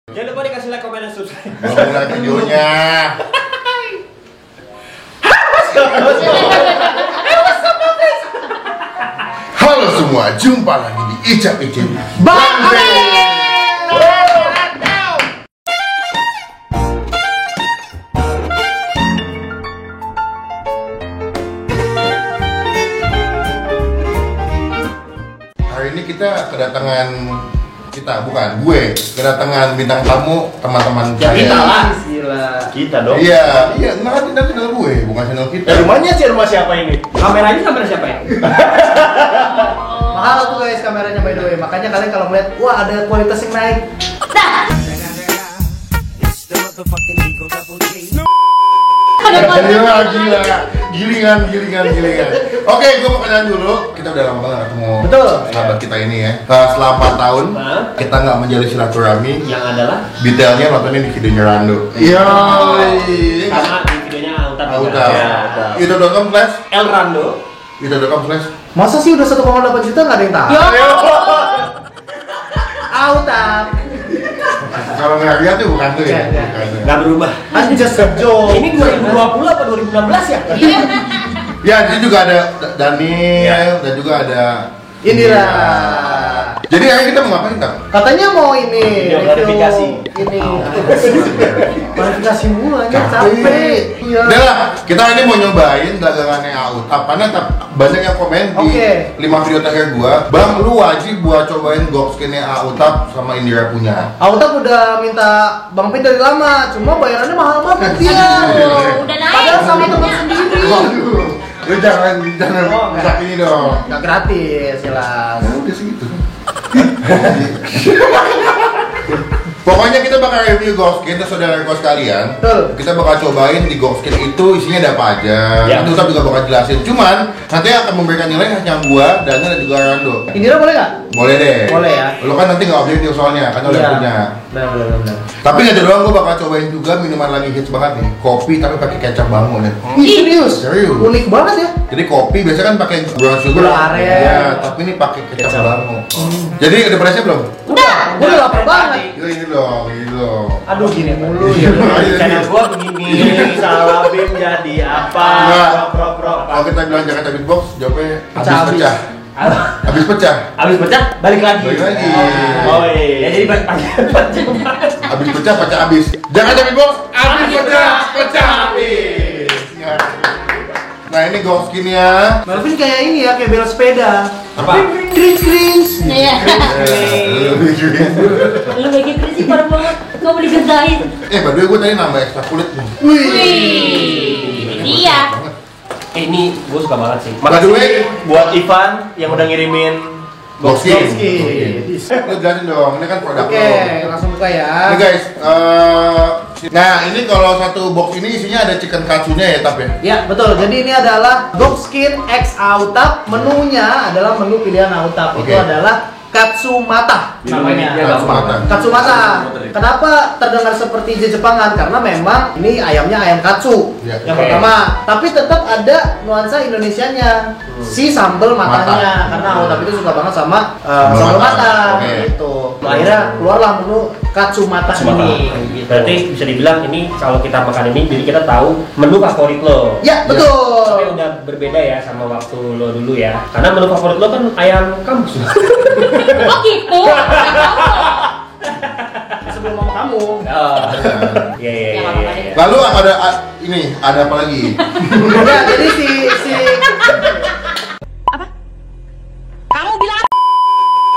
Jangan lupa dikasih like, komen, dan subscribe. Belum mulai videonya. Halo semua, jumpa lagi di Icap Icip Bang Hari ini kita kedatangan kedatangan bintang tamu teman-teman Ya saya. kita lah. Gila. Kita dong. Iya, nanti channel gue, bukan channel kita. Rumah siapa ini? Kameranya kamera siapa ya? Mahal tuh guys kameranya by the way. Makanya kalian kalau melihat wah ada kualitas yang naik. Gila, gilingan. Oke, gue mau kenalin dulu. Kita udah lama banget ketemu. Betul. Sahabat kita ini ya. Selama 4 tahun kita nggak menjalin silaturahmi. Yang adalah Detailnya nontonnya di videonya Rando. Iya. karena di videonya Autat. Auta. Ya. Youtube.com/. El Rando. Youtube.com/. Masa sih udah 1,8 juta nggak ada yang tahu? Autam. Kalau nggak lihat tuh bukan tuh ya. Iya. Bukan tuh. Nggak berubah. Just a joke. Ini 2020 apa 2016 ya? Ya, jadi juga ada Daniel dan juga ada Indira. Jadi hari kita mau ngapain, Tam? Katanya mau ini Video klarifikasi. Ini klarifikasi mulu aja Capek. capek. Iya. Udah lah, kita ini mau nyobain dagangannya Autab. Karena banyak yang komen di Oke. 5 video terakhir gua, Bang, lu wajib buat cobain Gokskinnya Autab sama Indira punya. Autam udah minta Bang Pin dari lama, cuma bayarannya mahal banget dia. Udah naik. Padahal sama teman sendiri. Waduh, lu jangan Oh, enggak. rusak ini dong. Nggak gratis, jelas. Ya udah segitu. Pokoknya kita bakal review Gokskin, saudara sekalian. Betul. Kita bakal cobain di Gokskin itu isinya ada apa aja. Ya. Nanti Utap juga bakal jelasin. Cuman nanti akan memberikan nilai hanya gua, Daniel dan juga Rando. Indira boleh nggak? Boleh deh. Boleh ya. Lo kan nanti nggak objektif soalnya, kan udah Iya. punya. Benar. Tapi nggak ada doang, gua bakal cobain juga minuman lagi hits banget nih. Kopi tapi pakai kecap bangun ya. Ih, serius? Serius. Unik banget ya. Jadi kopi biasanya kan pakai brown sugar. Gula aren. Iya, tapi ini pakai kecap Kecap. bangun. Jadi udah presnya belum? Udah, gue udah lapar banget. Ini dong, ini dong. Aduh gini mulu ya. Channel gua begini, salah Bim jadi apa? Enggak. Pro. Kalau kita bilang jangan habis box, jawabnya habis Pecah. pecah. Habis pecah. Abis pecah, balik lagi. Balik lagi. Oh iya. Ya jadi balik lagi. Habis pecah habis. Jangan habis box, habis pecah habis. Ya. Nah, ini Gokskinnya. Melvin kayak ini ya, kayak bela sepeda. Apa? Greens. Iya. Lu kayak gitu sih parah banget. Gak boleh digasain. By the way, gue tadi nambah ekstra kulit nih. Wih. Ini dia. Ini gue suka banget sih. By the way, Buat Ivan yang udah ngirimin Gokskin. Gokskin. Lu jelasin dong, ini kan produk Oke, lo. langsung buka ya. Ini guys, nah ini kalau satu box ini isinya ada chicken katsunya ya, Tap ya? Ya betul, jadi ini adalah Gokskin X Autab. Menunya adalah menu pilihan Autab. Oke. Itu adalah Katsumata namanya. Katsumata. Katsumata. Kenapa terdengar seperti Jepangan? Karena memang ini ayamnya ayam katsu. Ya. Yang Oke. pertama, tapi tetap ada nuansa Indonesianya. Si sambal matanya. Karena Autab itu suka banget sama sambal mata. Oke. Gitu. Akhirnya keluarlah menu Katsumata ini. Gitu. Berarti bisa dibilang ini kalau kita makan ini jadi kita tahu menu favorit lo. Ya betul. Tapi udah berbeda ya sama waktu lo dulu ya. Karena menu favorit lo kan ayam kampus. Oh gitu. Sebelum mama kamu. Oh. Iya. Lalu ada apa lagi? Ya, jadi si Kamu bilang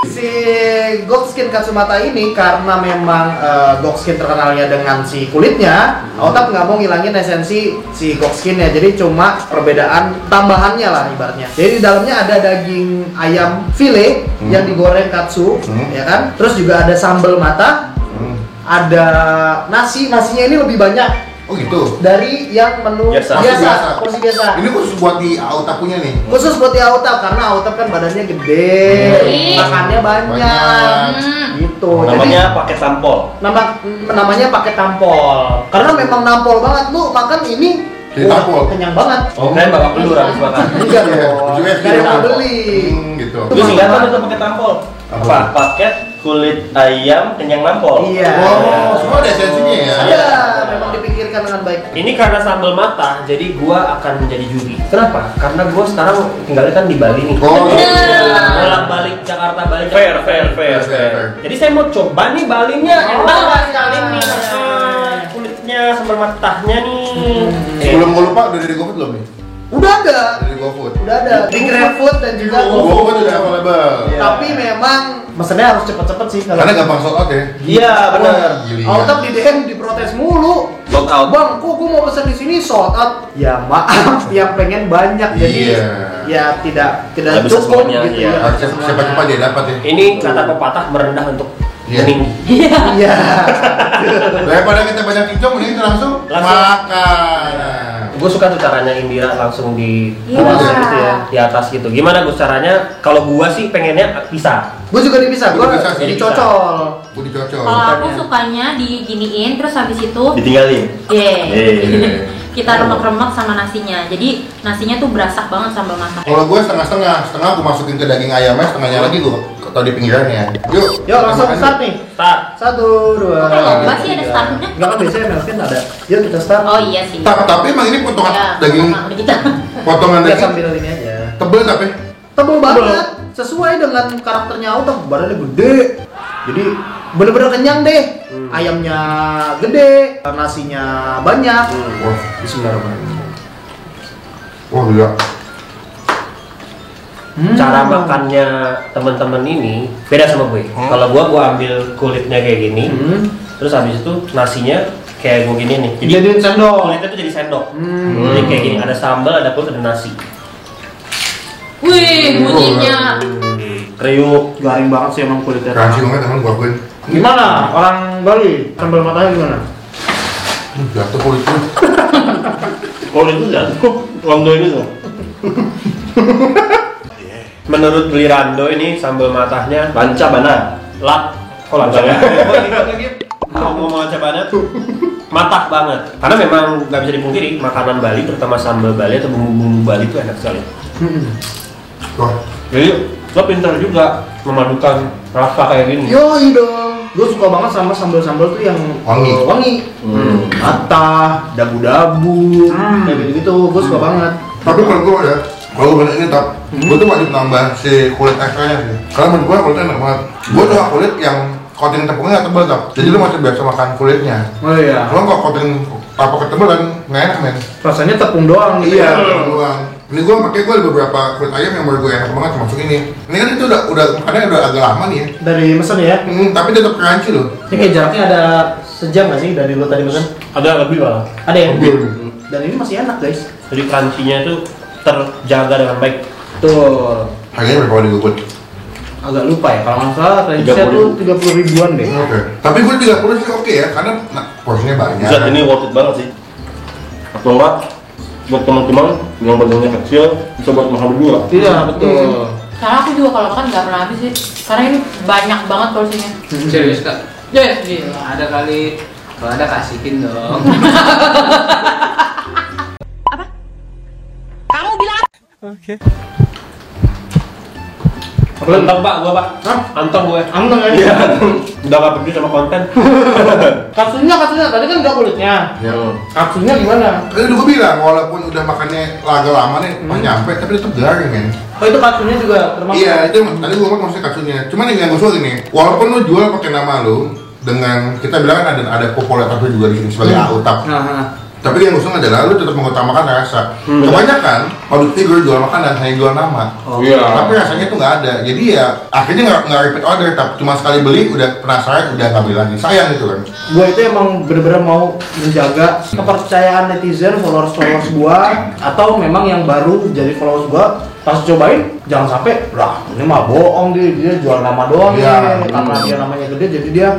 si Gokskin Katsumata ini karena memang Gokskin terkenalnya dengan si kulitnya, Autab nggak mau ngilangin esensi si Gokskinnya, jadi cuma perbedaan tambahannya lah ibaratnya. Jadi di dalamnya ada daging ayam file yang digoreng katsu, ya kan? Terus juga ada sambal mata, ada nasinya ini lebih banyak Oh gitu. dari yang menu Biasa. porsi biasa. Ini khusus buat di Autab punya nih. Khusus buat di Autab karena Autab kan badannya gede, makannya banyak, Banyak. gitu. Namanya pakai tampol. Namanya pakai tampol. Karena memang nampol banget, lu makan ini Jadi tampol. kenyang banget. Oh, keren babak belur habis makan. Enggak Iya, dong. ujungnya Dari tampol. beli. Gitu. Itu singkatan itu pakai tampol. Apa? Paket kulit ayam kenyang nampol. Iya. Oh, semua ada esensinya ya. Ada, memang dipikirkan dengan baik. Ini karena sambal mata, jadi gua akan menjadi juri. Kenapa? Karena gua sekarang tinggalnya kan di Bali nih. Oh, Bolak-balik Jakarta, Bali. Fair. Jadi saya mau coba nih Balinya, enak sekali nih. Kulitnya sambal matahnya nih. sebelum gue lupa udah dari GoFood belum nih? Udah ada. Dari GoFood. Udah ada di GrabFood dan juga GoFood udah available. Tapi memang mesennya harus cepet-cepet sih kalau. Karena gampang sold out ya. Iya, benar. Autab di DM diprotes mulu. Sold out. Bang, kok gua mau pesen di sini sold out? Ya maaf, yang pengen banyak jadi Iya. ya tidak Nggak bisa cukup semuanya, gitu iya. ya. Harus cepat-cepat dia dapat ya. Ini kata pepatah merendah untuk Iya. meninggi. Iya. Daripada kita banyak kincong, mending kita langsung makan. Gue suka tuh caranya Indira langsung di Iya. atas gitu ya, di atas gitu. Gimana Gus caranya? Kalau gua sih pengennya pisah. Gua juga dipisah, Gua gua dipisah sih. dicocol. Gue dicocol. Kalau aku sukanya diginiin terus habis itu Ditinggalin. kita remek-remek sama nasinya. Jadi nasinya tuh berasak banget sambal matah. Kalau gue setengah-setengah gue masukin ke daging ayamnya, setengahnya lagi gue taruh di pinggirannya. Yuk Langsung makan. start nih. Start. 1, 2. Kok lomba sih ada startnya? Enggak kan biasanya Melvin ada. Yuk kita start. Oh iya sih. Tapi emang ini potongan Ya, daging, sama udah kita. potongan Ya daging sambil ini aja. tebel tapi. Tebel banget. Sesuai dengan karakternya Autab, badannya gede. Jadi bener-bener kenyang deh. Ayamnya gede, nasinya banyak. Wah, Bismillahirrahmanirrahim. wah gila. Cara makannya teman-teman ini beda sama gue. Kalau gua ambil kulitnya kayak gini, terus habis itu nasinya kayak gue gini nih. Jadi Jadiin sendok. kulitnya tuh jadi sendok. Jadi kayak gini, ada sambal, ada kulit, ada nasi. Wih, bunyinya. Kriuk. Garing banget sih emang kulitnya. Crunchy banget emang gue akuin. Gimana orang Bali? Sambal matanya gimana? Jatuh kulitnya. Kulit itu jatuh. Londo ini tuh. Menurut Lirando ini sambal matahnya Lanca bana. lap. Kok lancar ya? Ngomong lancar banget. Matah banget. Karena memang nggak bisa dipungkiri makanan Bali, terutama sambal Bali atau bumbu-bumbu Bali itu enak sekali. Wah, Jadi lo pintar juga memadukan rasa kayak gini. Yoi dong. Gue suka banget sama sambal-sambal tuh yang Wangi. wangi. Matah, dabu-dabu, kayak gitu. Gue suka banget. tapi menurut gue ya, kalau gue ini gue tuh wajib nambah si kulit ekstranya sih. Karena menurut gue kulitnya enak banget. Gue suka kulit yang coating tepungnya nggak tebal tap. Jadi lu masih biasa makan kulitnya. Oh iya. Kalau nggak coating apa ketebalan nggak enak men. Rasanya tepung doang gitu. Iya, ya. doang. Ini gue pakai gue ada beberapa kulit ayam yang menurut gue enak banget termasuk ini. Ini kan itu udah makannya udah agak lama nih ya. Dari mesen ya. Tapi tetap crunchy loh. Ini kayak jaraknya ada sejam nggak sih dari lo tadi mesen? Ada lebih malah. Ada ya? Lebih. Dan ini masih enak guys. Jadi crunchy-nya itu terjaga dengan baik. Tuh. Harganya berapa di GoFood? Agak lupa ya, kalau nggak salah range-nya tuh 30 ribuan deh. Oke. Tapi gue 30 sih oke ya, karena porsinya banyak. Zat ini worth it banget sih. Atau enggak buat teman-teman yang badannya kecil bisa buat makan berdua. Iya, betul. Karena aku juga kalau makan nggak pernah habis sih. Karena ini banyak banget porsinya. Serius kak? Yes, gila. Ada kali, kalau ada kasihin dong. Kamu bilang Anteng pak, gua pak. Hah? Anteng gue. Anteng ya? Iya. Udah gak peduli sama konten. Katsunya tadi kan nggak kulitnya. Ya. Katsunya gimana? Tadi udah gue bilang, walaupun udah makannya agak lama nih, pas nyampe, tapi tetap garing men. Oh itu katsunya juga termasuk. Iya, itu tadi gue ngomong maksudnya katsunya. Cuman yang gue suka gini, walaupun lu jual pakai nama lu, dengan kita bilang kan ada popularitas lu juga di sini sebagai Autab. Nah, Tapi yang gue suka adalah lu tetap mengutamakan rasa. Kebanyakan public figure jual makanan hanya jual nama. Iya. Tapi rasanya tuh nggak ada. Jadi ya akhirnya nggak repeat order, tapi cuma sekali beli udah penasaran udah nggak beli lagi. Sayang gitu kan. gue itu emang bener-bener mau menjaga kepercayaan netizen, followers gue, atau memang yang baru jadi followers gue, pas cobain jangan sampai lah ini mah bohong dia jual nama doang Iya. nih, karena dia namanya gede jadi dia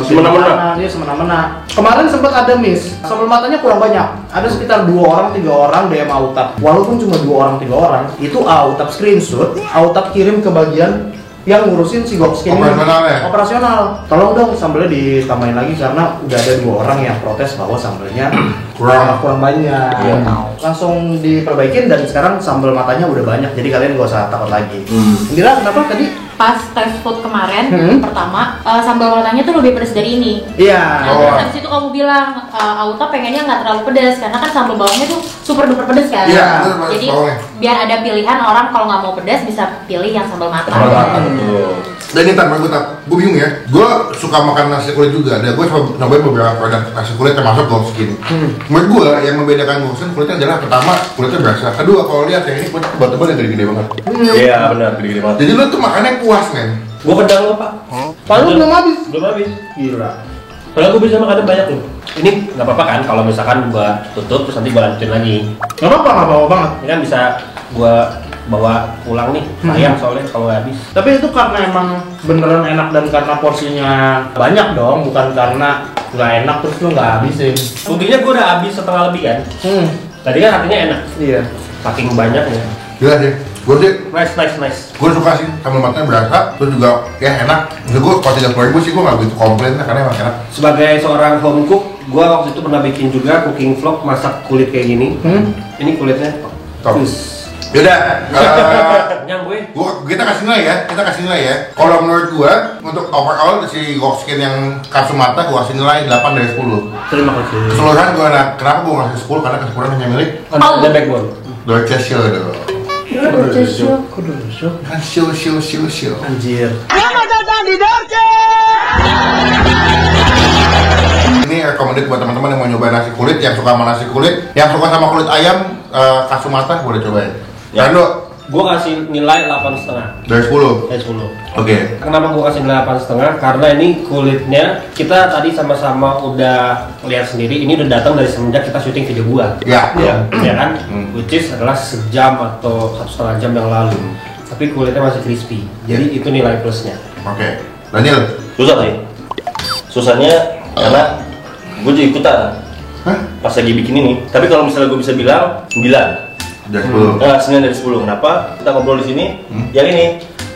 bikin Semena-mena. makanan, dia semena-mena. Kemarin sempat ada miss, sambal matanya kurang banyak, ada sekitar 2 orang 3 orang DM Autab. Walaupun cuma 2 orang 3 orang, itu Autab screenshot, Autab kirim ke bagian yang ngurusin si Gokskin ini. Operasional ya? Operasional. Tolong dong sambelnya ditambahin lagi karena udah ada 2 orang yang protes bahwa sambelnya kurang banyak. Iya. Langsung diperbaikin dan sekarang sambal matanya udah banyak, jadi kalian gak usah takut lagi. Indira kenapa tadi? pas tes food kemarin pertama sambal matanya tuh lebih pedas dari ini. Iya. Nah, terus habis itu kamu bilang Auta pengennya nggak terlalu pedas karena kan sambal bawangnya tuh super duper pedas kan. Iya, betul, Jadi bawangnya. biar ada pilihan orang kalau nggak mau pedas bisa pilih yang sambal mata. Dan ini gue bingung ya. Gue suka makan nasi kulit juga. Dan gue coba nyobain beberapa produk nasi kulit termasuk Gokskin. Menurut gue yang membedakan Gokskin kulitnya adalah pertama kulitnya berasa. Kedua kalau lihat ya ini kulit tebal-tebal yang gede-gede banget. Iya benar, gede-gede banget. Jadi lu tuh makannya puas men. Gua pedang lo, Pak. Padahal belum habis. Belum habis. Gila. Padahal gua bisa makan banyak loh. Ini nggak apa-apa kan kalau misalkan gua tutup terus nanti gua lanjutin lagi. Nggak apa-apa banget. Ini kan bisa gua bawa pulang nih. Sayang soalnya kalau nggak habis. Tapi itu karena emang beneran enak dan karena porsinya banyak dong, bukan karena nggak enak terus lu nggak habisin. Buktinya gua udah habis setengah lebih kan. Tadi kan artinya enak. Iya. Saking banyaknya. Gila sih. Gue sih Nice. gue suka sih sambal matanya berasa, terus juga ya enak. Maksud gue kalau 30.000 sih gue nggak begitu komplain karena emang enak. Sebagai seorang home cook, gua waktu itu pernah bikin juga cooking vlog masak kulit kayak gini. Ini kulitnya Top. Us. Yaudah, Kenyang gue. kita kasih nilai ya. Kalau menurut gue untuk overall si Gokskin yang Katsumata gue kasih nilai 8 dari 10. Terima kasih. Keseluruhan gue kenapa gue ngasih 10 karena kesempurnaan hanya milik Ada backbone. Dorce Show dong. Kok dulu show? Kan show. Anjir. Ini recommended buat teman-teman yang mau nyobain nasi kulit, yang suka sama nasi kulit, yang suka sama kulit ayam, Katsumata boleh cobain. Ya. Rando, Gua kasih nilai 8,5 dari 10. dari 10. Oke. Kenapa gua kasih nilai 8,5? Karena ini kulitnya kita tadi sama-sama udah lihat sendiri. Ini udah datang dari semenjak kita syuting video gua. Ya. Ya kan? Which is adalah sejam atau 1,5 jam yang lalu. Tapi kulitnya masih crispy. Jadi itu nilai plusnya. Oke. Daniel. Susah sih. Susahnya karena gue juga ikutan Hah? pas lagi bikin ini. Tapi kalau misalnya gue bisa bilang 9. Dari 10. 9 dari 10. Kenapa? Kita ngobrol di sini. Yang ini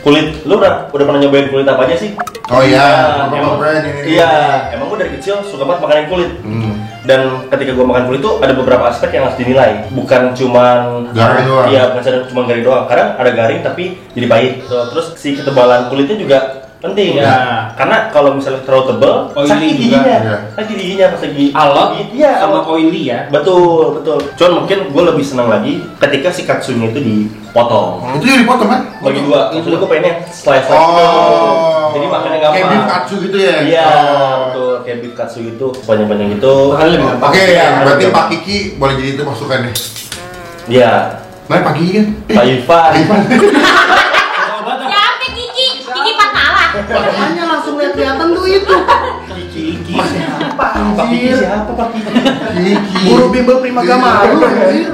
kulit, lu udah pernah nyobain kulit apa aja sih? Oh iya, emang, brand ini. iya, emang gue dari kecil suka banget makanin kulit. Hmm. Dan ketika gue makan kulit tuh ada beberapa aspek yang harus dinilai. Bukan cuman Garing doang. Iya, bukan cuma garing doang. Kadang ada garing tapi jadi pahit. Terus si ketebalan kulitnya juga penting. Ya. Karena kalau misalnya terlalu tebel, Oily sakit juga. giginya. Iya. Sakit giginya pas lagi Alot Iya, sama alot. oily ya. Betul. Cuman mungkin gue lebih senang lagi ketika si katsunya itu dipotong. Itu yang dipotong kan? Bagi dua, maksudnya gue pengennya slice Oh. Jadi makannya gampang. Kayak beef katsu gitu ya? Iya, Oh. betul. Kayak beef katsu gitu, panjang-panjang gitu. Makanya lebih gampang. Oke ya, berarti Pak Kiki boleh jadi itu masukannya. Iya. Nah, Pak Kiki kan? Pak Ivan. Siapa Kiki? Kiki Patala. Makanya langsung lihat-lihatan tuh itu. Kiki. Siapa Pak Kiki anjir? siapa Pak Kiki? Kiki. Guru bimbel Primagama lu anjir.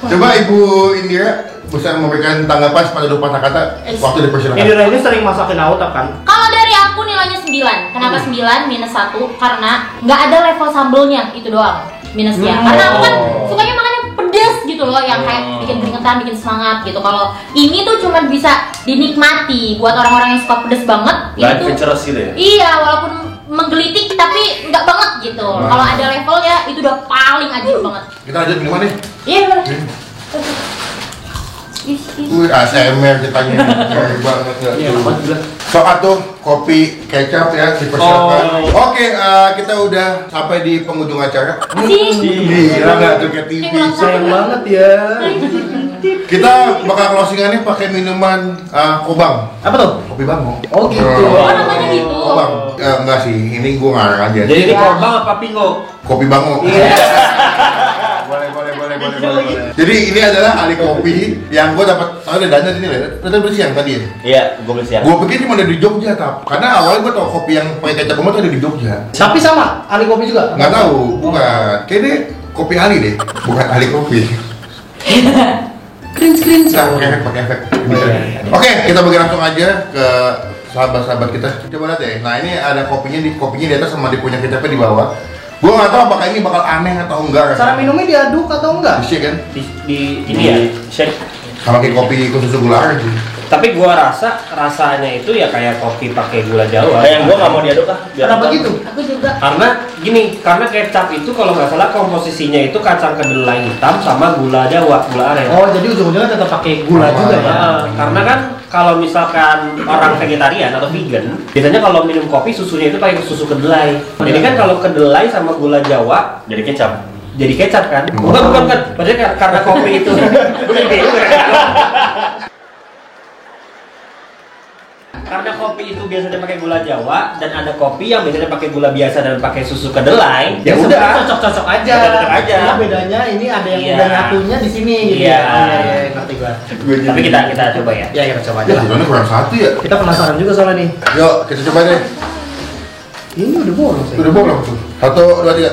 Coba Ibu Indira bisa memberikan tanggapan pada dua patah kata waktu dipersilakan. Indira ini sering masakin Auta kan? Kalau dari aku nilainya 9. Kenapa 9 minus 1? Karena nggak ada level sambelnya, itu doang minusnya. Karena aku kan sukanya makan yang pedas gitu loh, yang kayak bikin keringetan, bikin semangat gitu. Kalau ini tuh cuma bisa dinikmati buat orang-orang yang suka pedas banget. Nggak Itu adventurous gitu ya? iya, walaupun menggelitik tapi nggak banget gitu. Kalau ada levelnya itu udah paling ajaib banget. Kita lanjut minuman nih. Iya bener. ASMR ceritanya. Keren banget ya. Iya, amat gila. Sok atuh kopi kecap ya dipersilakan. Oke, kita udah sampai di penghujung acara. Asik. Gila nggak tuh kayak TV. Sayang banget ya. Kita bakal closingannya pakai minuman Kobang. Apa tuh? Kopi Bango. Oh gitu. Oh, namanya gitu. Kobang. Enggak sih, ini gua ngarang aja. Jadi ini kobang apa pingo? Kopi Bango. boleh. Jadi ini adalah ahli kopi yang gua dapat tahu dari Daniel ini lah. Tadi beli siang tadi ya. Iya, gue beli siang. Gua pikir cuma ada di Jogja karena awalnya gua tahu kopi yang pakai kecap banget ada di Jogja. Tapi sama, ahli kopi juga? Nggak tahu, bukan. Kayaknya kopi ahli deh, bukan ahli kopi. Screen. Nah, pakai efek. Oke, kita bagi langsung aja ke sahabat-sahabat kita. Coba lihat deh. Nah, ini ada kopinya di atas sama dia punya kecapnya di bawah. Gua nggak tahu apakah ini bakal aneh atau enggak. Cara minumnya diaduk atau enggak? Di shake kan? Di ini ya. Shake. Sama kayak kopi khusus gula aren sih. Tapi gua rasanya itu ya kayak kopi pakai gula Jawa. Kayak gue nggak mau diaduk ah. biar Kenapa apa. gitu? Aku juga. Karena gini, karena kecap itu kalau nggak salah komposisinya itu kacang kedelai hitam sama gula Jawa, gula aren. Oh, jadi ujung-ujungnya tetap pakai gula juga ya? Karena kan kalau misalkan orang vegetarian atau vegan, biasanya kalau minum kopi susunya itu pakai susu kedelai. Jadi kan kalau kedelai sama gula Jawa Jadi kecap. jadi kecap kan? Bukan. Maksudnya karena kopi itu. Karena kopi itu biasanya pakai gula Jawa dan ada kopi yang biasanya pakai gula biasa dan pakai susu kedelai. Ya udah, cocok-cocok aja. Cocok-cocok aja. Cuma bedanya ini ada yang Iya. udah nyatunya di sini gitu. Iya. Iya, ngerti gua. Tapi kita coba ya. Ya kita coba aja Ya, lah. sebenarnya kurang satu ya. Kita penasaran juga soalnya nih. Yuk, kita coba deh. Ini udah bolong sih. Udah bolong tuh. 1, 2, 3.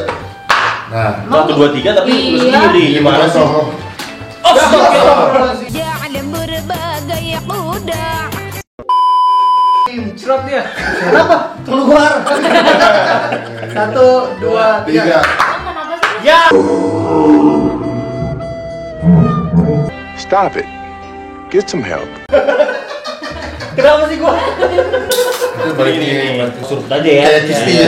Nah. 1, 2, 3 tapi lu Iya. sendiri gimana sih? Oh, Jangan berbagai kuda. Cerot dia. Kenapa? Keluar. 1, 2, 3. 3. Kenapa sih? ya. Stop it. Get some help. Kenapa sih gua? Itu balik ini. Surut aja ya. Kayak cisti ya.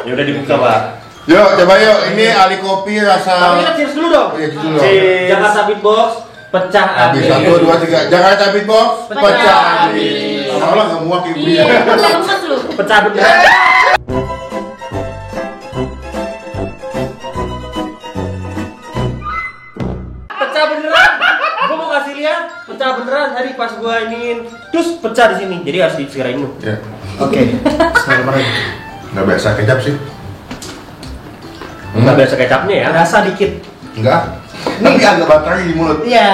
Ya udah dibuka, Pak. Yuk, coba yuk. Ini Ali kopi Tapi rasa. kita cheers dulu dong. Iya, gitu dong. Cheers. Jakarta Beatbox pecah Habis 1, 2, 3. Jakarta Beatbox. Pecah Pecah habis. habis. Lama-lama nggak muak ibu Iya, ya. lemes lu. Pecah beneran. Pecah beneran. Gua mau kasih lihat pecah beneran tadi pas gua iniin. Terus pecah di sini. Jadi harus disegerain dulu. Ya. Oke. Bismillahirrahmanirrahim. Nggak biasa kecap sih. Enggak biasa kecapnya ya. Rasa dikit. Enggak. Tapi agak bateri di mulut. Iya,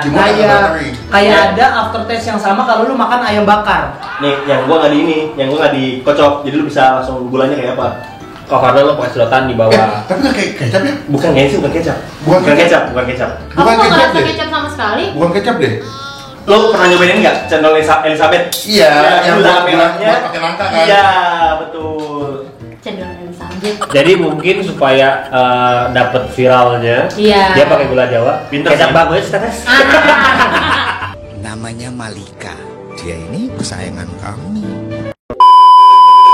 Gimana kayak bateri? kayak ada aftertaste yang sama kalau lu makan ayam bakar. Nih, yang gua nggak di ini, yang gua nggak dikocok. Jadi lu bisa langsung gulanya kayak apa? Kok karena lo pakai sedotan di bawah. Tapi nggak kayak kecap ya? Bukan kayaknya sih, bukan kecap. Bukan bukan kecap. kecap, bukan kecap. Aku Bukan nggak kecap ngerasa deh. kecap sama sekali. Bukan kecap deh. Lo pernah nyobain ini nggak? Channel Elizabeth? Iya, yang gula buat merahnya. pakai nangka kan. Iya, betul. Cendol Elizabeth. Jadi mungkin supaya dapat viralnya, Iya. dia pakai gula Jawa. Pinter Kecap sih. bagus, tetes. Namanya Malika. Dia ini kesayangan kami.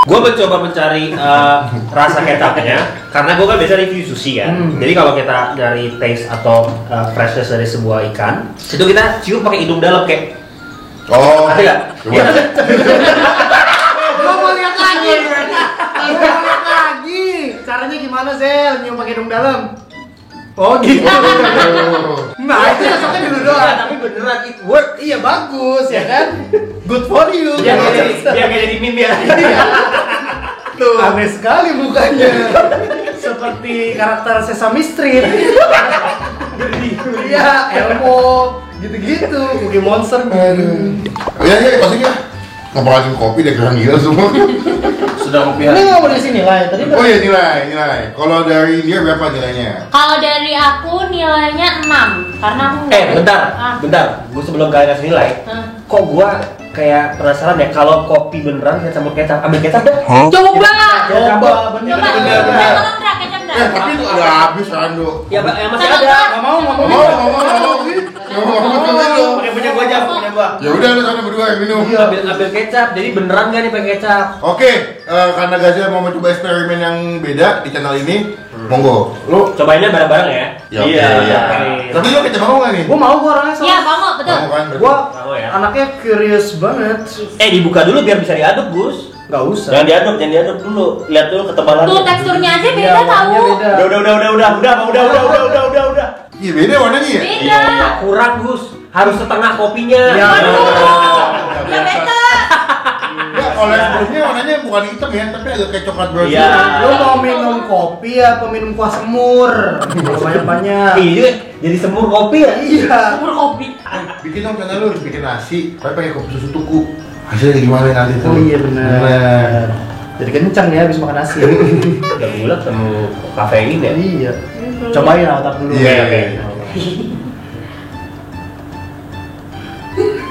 Gue mencoba mencari rasa kecapnya karena gue kan biasa review sushi kan. Jadi kalau kita nyari taste atau freshness dari sebuah ikan, itu kita cium pakai hidung dalam kayak. Oh. Ada nggak? Coba. Iya. Gua mau lihat lagi. Gua mau lihat lagi. Caranya gimana, Zel? Nyium pakai hidung dalam. Oh gitu. Nah, itu cocoknya dulu doang. Tapi beneran it work. Iya bagus ya kan? Good for you. Dia kayak jadi meme ya. Tuh. Aneh sekali mukanya. Seperti karakter Sesame Street. Iya, Elmo gitu-gitu. Cookie Monster. Aduh. Ya, pasti ya. Ngapalin kopi deh, keren gila semua. Sudah kopi Ini nggak boleh sini lah. Tadi Oh iya, nilai. Kalau dari dia berapa nilainya? Kalau dari aku nilainya 6 karena aku Bentar. Ah. Gue sebelum kalian kasih nilai, Hah? kok gue kayak penasaran ya kalau kopi beneran kita campur kecap, ambil kecap deh. Coba. Coba, bener. Coba. bener. Tolong Dra, kecap Dra. Tapi itu udah habis Rando. Ya, masih Tolong, ada. Dra. Nggak mau. Pakai punya gua aja, punya gua. Ya udah, lu sana berdua yang minum. Ambil kecap. Jadi beneran gak nih pakai kecap? Oke, karena Gazel mau mencoba eksperimen yang beda di channel ini, monggo. Lu Cobainnya bareng-bareng ya. ya, Iya, oke. iya. Tapi lu kecap mau nggak nih? Gua mau, gua orangnya Iya, kamu betul. Mau kan? Gua Mau ya. anaknya curious banget. Dibuka dulu biar bisa diaduk, Gus. Nggak usah. Jangan diaduk dulu. Lihat dulu ketebalannya. Tuh teksturnya aja Iya, beda tahu. warnanya beda. Udah. Iya beda warnanya ya. Beda. Kurang, Gus. Harus setengah kopinya. Ya. Ya beda. Enggak, kalau yang sebelumnya warnanya bukan hitam ya, tapi agak kayak coklat brown. Iya. Lu mau minum kopi apa minum kuah semur? Kalau banyak-banyak. Iya, jadi semur kopi ya. Iya. Umur kopi. Bikin dong channel lu, bikin nasi, tapi pakai kopi susu tuku. Hasilnya gimana nanti tuh? Oh iya benar. Jadi kencang ya habis makan nasi. Udah bulat sama kafein ya. Iya. Cobain otak dulu. Iya, Oke.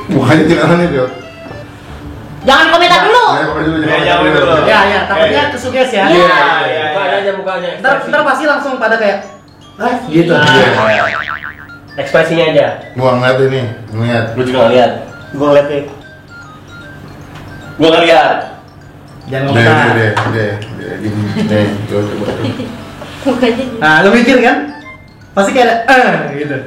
Bukannya jangan deh. Jangan komentar dulu. Ya, kopi dulu. Ya, jangan dulu. Ya, takutnya kesuges ya. Iya. Mukanya aja mukanya. Ntar pasti langsung pada kayak gitu. Ekspresinya aja. Gua ngeliat ini, ngeliat. Lu juga ngeliat. Gue ngeliat nih. Gua ngeliat. Jangan Udah, ngomong. Nih, coba. Mukanya. Nah, lu mikir kan? Pasti kayak ada gitu.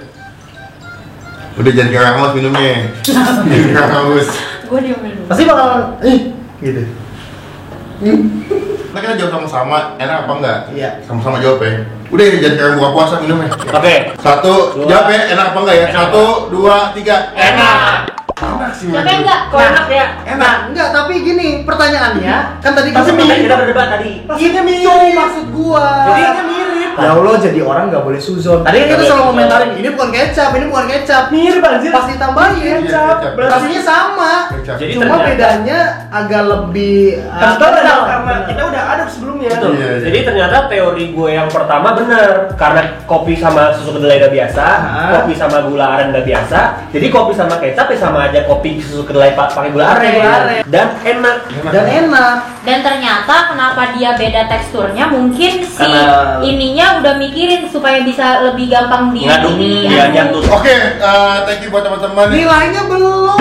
Udah jangan kayak hangus minumnya. Jangan kayak hangus. Gue diomelin dulu. Pasti bakal gitu. Nah kita jawab sama-sama, enak apa enggak? Iya. Sama-sama jawab ya. Udah jangan kayak buka puasa minumnya. Oke. 1, jawab ya, enak apa enggak ya? 1, 2, 3. Enak. Enak sih. Siapa yang enggak? Kok enak ya? Enak, enggak, tapi gini pertanyaannya, kan tadi Tapi kita kita berdebat tadi. ini maksud gua. Jadi mirip. Ya Allah, jadi orang nggak boleh suzon. Tadi kan kita selalu komentarin, ini bukan kecap, ini bukan kecap. Mirip anjir. Pas ditambahin, Kecap. rasanya sama. Kecap. Jadi Cuma ternyata- bedanya agak lebih Kental kental. karena kita udah ada sebelumnya. Betul. Iya, iya. Jadi ternyata teori gue yang pertama benar karena kopi sama susu kedelai udah biasa, kopi sama gula aren udah biasa. Jadi kopi sama kecap ya sama aja kopi susu kedelai pakai gula aren. Gula aren. Dan enak. Dan enak. Dan ternyata kenapa dia beda teksturnya, mungkin si Karena- ininya udah mikirin supaya bisa lebih gampang di Ngaduk, ini. dia nyatus. Oke, thank you buat teman-teman. Nilainya belum.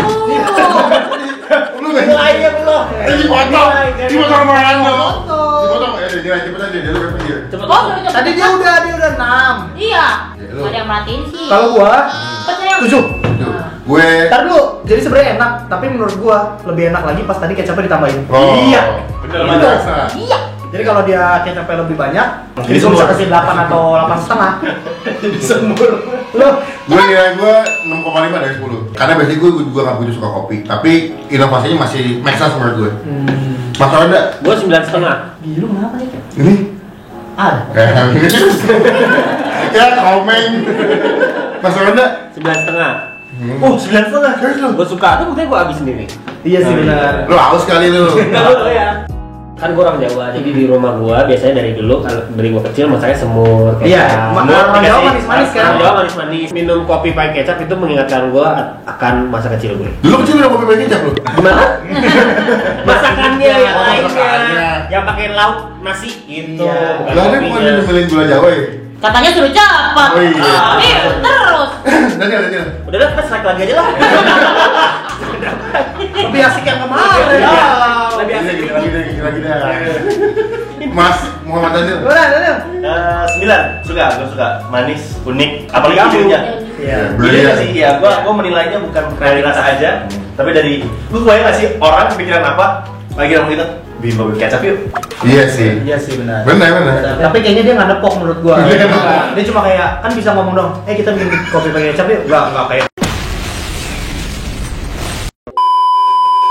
Lu nggak? Nilainya belum. Dipotong. Dipotong sama Rando. Dipotong. Dipotong ya, dia cepet aja, dia lu berpikir. Cepet. Oh, sudah Tadi dia udah 6. Iya. Ya, lu. Ada yang merhatiin sih. Kalau gua Percaya. 7. Tuh, gue. Ntar dulu, jadi sebenarnya enak, tapi menurut gua lebih enak lagi pas tadi kecapnya ditambahin. Oh, Iya. bener Gitu. banget. Rasa. Iya. Jadi kalau dia kecapnya lebih banyak, Jadi jadi gua bisa semur. kasih 8 atau 8,5. Jadi semur. Lo Gue nilai gue 6,5 dari 10. Karena biasanya gue juga nggak begitu suka kopi, tapi inovasinya masih make sense menurut gue. Mas Ronda, Gue 9,5. biru kenapa nih? ini Ada. ya komen. Mas Ronda, 9,5. oh 9,5. serius lu? Gue suka. Tuh buktinya gue habis sendiri. Iya sih benar. Lu haus kali lu. Ya. Kan gue orang Jawa, jadi di rumah gue biasanya dari dulu kalau dari gue kecil masaknya semur, Iya, kecap. orang Semur, Jawa dikasih- manis-manis kan? Orang Jawa manis-manis. Minum kopi pakai kecap itu mengingatkan gue akan masa kecil gue. Dulu kecil udah kopi pakai kecap lu. Gimana? Masakannya yang Oh, lainnya, masakannya. yang pakai lauk nasi gitu, Iya. bukan Lah dia bukan kopinya. nyebelin gula Jawa ya? Katanya suruh cepat. Oh, iya. Terus. Daniel. Udah lah, kita strike lagi aja lah. Lebih asik yang kemarin. Iya. Lebih Lebih asik. Lagi dah. Mas Muhammad Daniel. Udah, Daniel. 9, gue suka manis, unik, apalagi Kamu. videonya. Iya. Iya sih, ya gua menilainya bukan dari rasa aja, tapi dari lu bayang nggak sih orang kepikiran apa lagi orang kita bikin kopi kecap yuk. Iya sih. Iya sih benar. Benar. Tapi kayaknya dia nggak nepok menurut gua. Dia cuma kayak kan bisa ngomong dong, kita bikin kopi pakai kecap yuk. Enggak kayak.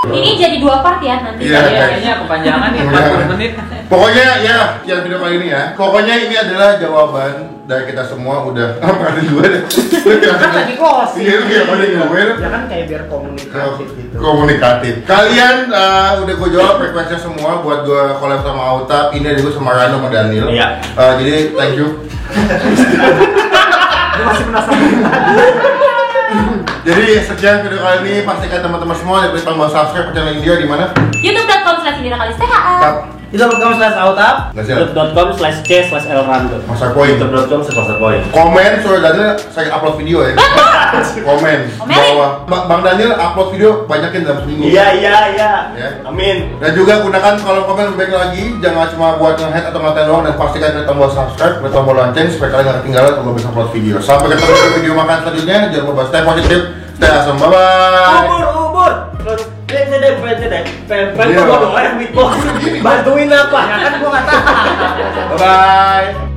Ini jadi 2 part ya nanti. Iya, guys. Kayaknya kepanjangan nih Iya. 40 menit. Pokoknya ya, sekian video kali ini ya. Pokoknya ini adalah jawaban dari kita semua udah ada dua deh. Kan lagi closing. Iya, lu kayak pada ngomongin Ya kan kayak biar komunikatif gitu. komunikatif. Kalian udah gue jawab requestnya semua buat gue collab sama Auta. Ini ada gue sama Rano sama Daniel. Iya. Jadi thank you. Gue masih penasaran. Jadi sekian video kali ini. Pastikan teman-teman semua klik tombol subscribe ke channel India di mana? youtube.com/indirakalista. Itu kamu/outap. Nggak sih. youtube.com/c/lrando. Masa poin. youtube.com/poin. Komen soal Daniel saya upload video ya. Komen. Komelin. Bawah. Bang Daniel upload video banyakin dalam seminggu. Iya. Ya. Amin. Dan juga gunakan kolom komen lebih baik lagi. Jangan cuma buat nge-head atau ngatain doang. Dan pastikan klik tombol subscribe, klik tombol lonceng supaya kalian nggak ketinggalan kalau bisa upload video. Sampai ketemu di video makan selanjutnya. Jangan lupa stay positif, stay awesome. Bye bye. Ubur. Bantuin apa? Ya kan gua nggak tahu. Bye bye.